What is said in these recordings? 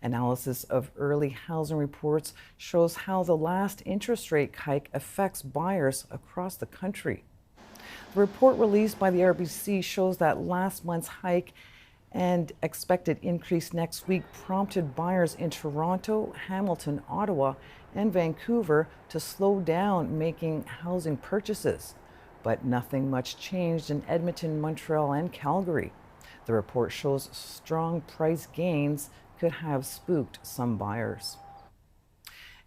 Analysis of early housing reports shows how the last interest rate hike affects buyers across the country. The report released by the RBC shows that last month's hike and expected increase next week prompted buyers in Toronto, Hamilton, Ottawa, and Vancouver to slow down making housing purchases. But nothing much changed in Edmonton, Montreal, and Calgary. The report shows strong price gains could have spooked some buyers.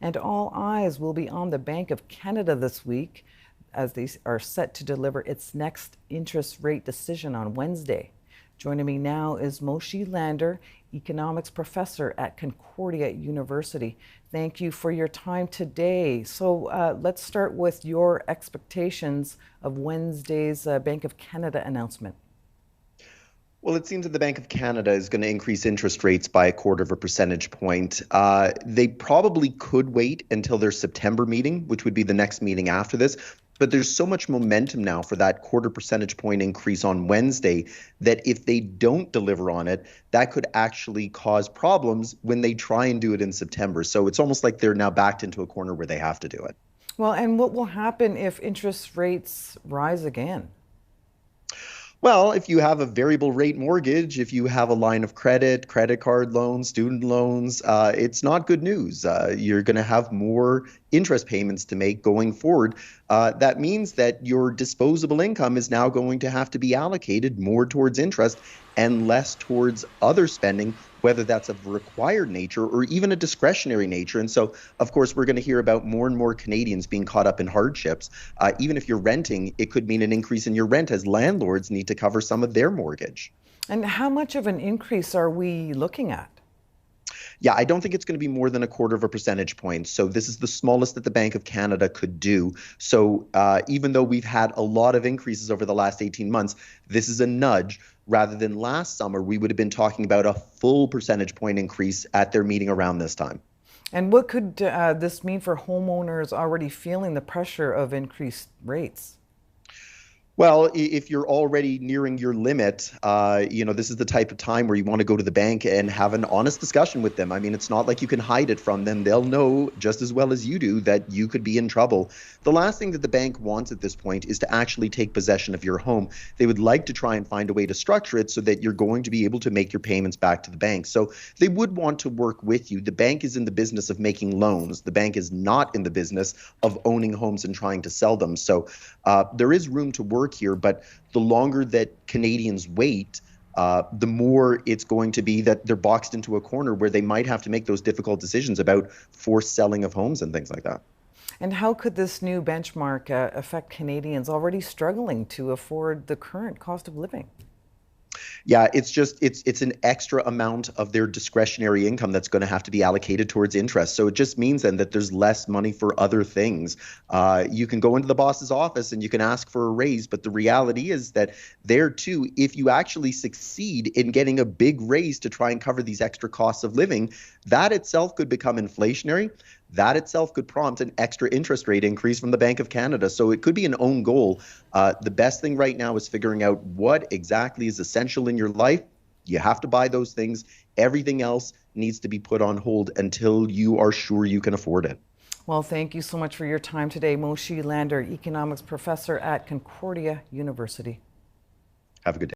And all eyes will be on the Bank of Canada this week as they are set to deliver its next interest rate decision on Wednesday. Joining me now is Moshe Lander, economics professor at Concordia University. Thank you for your time today. So let's start with your expectations of Wednesday's Bank of Canada announcement. Well, it seems that the Bank of Canada is going to increase interest rates by a quarter of a percentage point. They probably could wait until their September meeting, which would be the next meeting after this. But there's so much momentum now for that quarter percentage point increase on Wednesday that if they don't deliver on it, that could actually cause problems when they try and do it in September. So it's almost like they're now backed into a corner where they have to do it. Well, and what will happen if interest rates rise again? Well, if you have a variable rate mortgage, if you have a line of credit, credit card loans, student loans, it's not good news. You're going to have more interest payments to make going forward. That means that your disposable income is now going to have to be allocated more towards interest and less towards other spending, whether that's of a required nature or even a discretionary nature. And so, of course, we're going to hear about more and more Canadians being caught up in hardships. Even if you're renting, it could mean an increase in your rent as landlords need to cover some of their mortgage. And how much of an increase are we looking at? Yeah, I don't think it's going to be more than a quarter of a percentage point. So this is the smallest that the Bank of Canada could do. So even though we've had a lot of increases over the last 18 months, this is a nudge. Rather than last summer, we would have been talking about a full percentage point increase at their meeting around this time. And what could this mean for homeowners already feeling the pressure of increased rates? Well, if you're already nearing your limit, this is the type of time where you want to go to the bank and have an honest discussion with them. I mean, it's not like you can hide it from them. They'll know just as well as you do that you could be in trouble. The last thing that the bank wants at this point is to actually take possession of your home. They would like to try and find a way to structure it so that you're going to be able to make your payments back to the bank. So they would want to work with you. The bank is in the business of making loans. The bank is not in the business of owning homes and trying to sell them. So there is room to work here, but the longer that Canadians wait, the more it's going to be that they're boxed into a corner where they might have to make those difficult decisions about forced selling of homes and things like that. And how could this new benchmark affect Canadians already struggling to afford the current cost of living? Yeah, it's an extra amount of their discretionary income that's going to have to be allocated towards interest. So it just means then that there's less money for other things. You can go into the boss's office and you can ask for a raise, but the reality is that there too, if you actually succeed in getting a big raise to try and cover these extra costs of living, that itself could become inflationary. That itself could prompt an extra interest rate increase from the Bank of Canada. So it could be an own goal. The best thing right now is figuring out what exactly is essential in your life. You have to buy those things. Everything else needs to be put on hold until you are sure you can afford it. Well, thank you so much for your time today, Moshe Lander, economics professor at Concordia University. Have a good day.